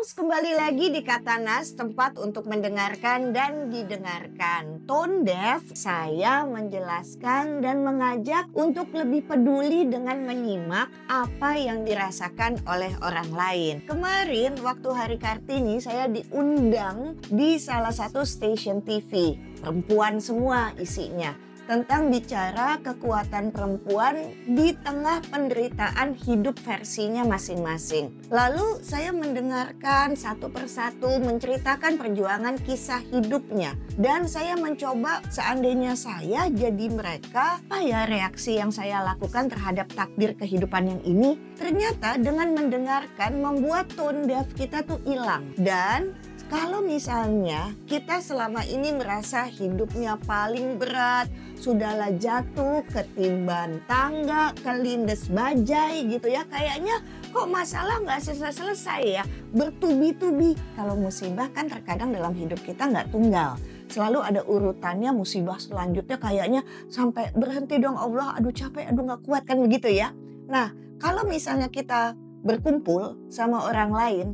Moms, kembali lagi di Katanas, tempat untuk mendengarkan dan didengarkan. Tone deaf, saya menjelaskan dan mengajak untuk lebih peduli dengan menyimak apa yang dirasakan oleh orang lain. Kemarin waktu Hari Kartini saya diundang di salah satu stasiun TV. Perempuan semua isinya. Tentang bicara kekuatan perempuan di tengah penderitaan hidup versinya masing-masing. Lalu saya mendengarkan satu persatu menceritakan perjuangan kisah hidupnya. Dan saya mencoba seandainya saya jadi mereka, apa ya reaksi yang saya lakukan terhadap takdir kehidupan yang ini. Ternyata dengan mendengarkan membuat tone deaf kita tuh hilang. Dan kalau misalnya kita selama ini merasa hidupnya paling berat, sudahlah jatuh, ketiban tangga, kelindes bajai gitu ya. Kayaknya kok masalah nggak selesai-selesai ya, bertubi-tubi. Kalau musibah kan terkadang dalam hidup kita nggak tunggal. Selalu ada urutannya, musibah selanjutnya kayaknya sampai berhenti dong Allah, aduh capek, aduh nggak kuat kan begitu ya. Nah kalau misalnya kita berkumpul sama orang lain,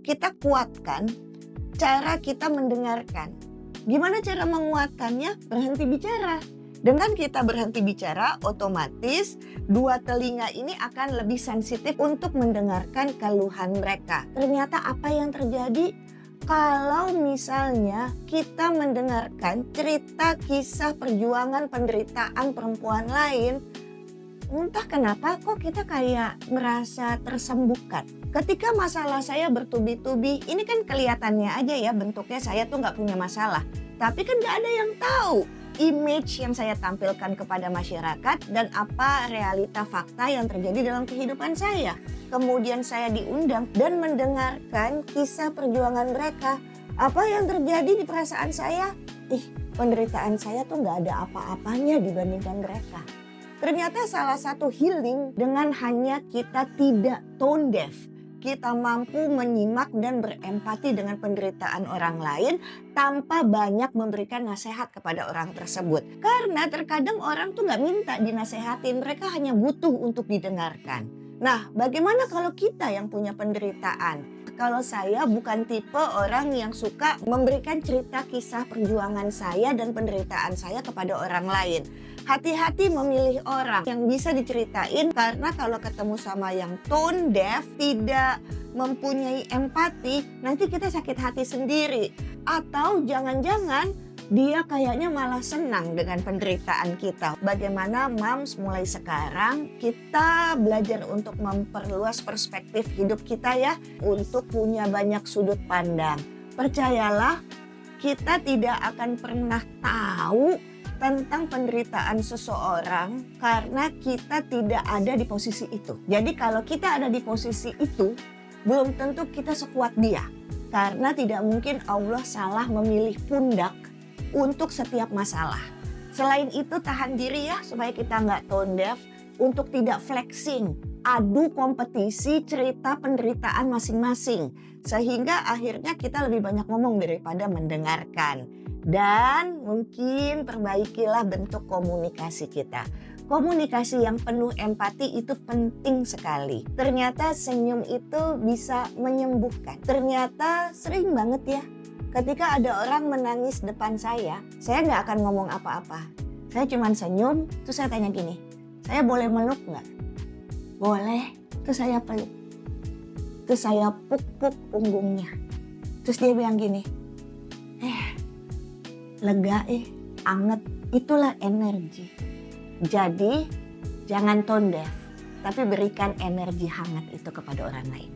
kita kuatkan cara kita mendengarkan. Gimana cara menguatkannya? Berhenti bicara. Dengan kita berhenti bicara, otomatis dua telinga ini akan lebih sensitif untuk mendengarkan keluhan mereka. Ternyata apa yang terjadi? Kalau misalnya kita mendengarkan cerita kisah perjuangan penderitaan perempuan lain, entah kenapa kok kita kayak merasa tersembuhkan. Ketika masalah saya bertubi-tubi, ini kan kelihatannya aja ya bentuknya saya tuh nggak punya masalah. Tapi kan nggak ada yang tahu image yang saya tampilkan kepada masyarakat dan apa realita fakta yang terjadi dalam kehidupan saya. Kemudian saya diundang dan mendengarkan kisah perjuangan mereka. Apa yang terjadi di perasaan saya? Penderitaan saya tuh nggak ada apa-apanya dibandingkan mereka. Ternyata salah satu healing dengan hanya kita tidak tone deaf. Kita mampu menyimak dan berempati dengan penderitaan orang lain tanpa banyak memberikan nasihat kepada orang tersebut. Karena terkadang orang tuh gak minta dinasehatin, mereka hanya butuh untuk didengarkan. Nah, bagaimana kalau kita yang punya penderitaan? Kalau saya bukan tipe orang yang suka memberikan cerita kisah perjuangan saya dan penderitaan saya kepada orang lain. Hati-hati memilih orang yang bisa diceritain karena kalau ketemu sama yang tone deaf, tidak mempunyai empati, nanti kita sakit hati sendiri. Atau jangan-jangan dia kayaknya malah senang dengan penderitaan kita. Bagaimana moms mulai sekarang kita belajar untuk memperluas perspektif hidup kita ya. Untuk punya banyak sudut pandang. Percayalah kita tidak akan pernah tahu tentang penderitaan seseorang karena kita tidak ada di posisi itu. Jadi kalau kita ada di posisi itu, belum tentu kita sekuat dia. Karena tidak mungkin Allah salah memilih pundak untuk setiap masalah. Selain itu tahan diri ya supaya kita nggak tone deaf untuk tidak flexing. Adu kompetisi cerita penderitaan masing-masing. Sehingga akhirnya kita lebih banyak ngomong daripada mendengarkan. Dan mungkin perbaikilah bentuk komunikasi kita. Komunikasi yang penuh empati itu penting sekali. Ternyata senyum itu bisa menyembuhkan. Ternyata sering banget ya. Ketika ada orang menangis depan saya nggak akan ngomong apa-apa. Saya cuma senyum, terus saya tanya gini, saya boleh meluk nggak? Boleh, terus saya peluk. Terus saya puk-puk punggungnya. Terus dia bilang gini, lega anget, itulah energi. Jadi jangan tone deaf, tapi berikan energi hangat itu kepada orang lain.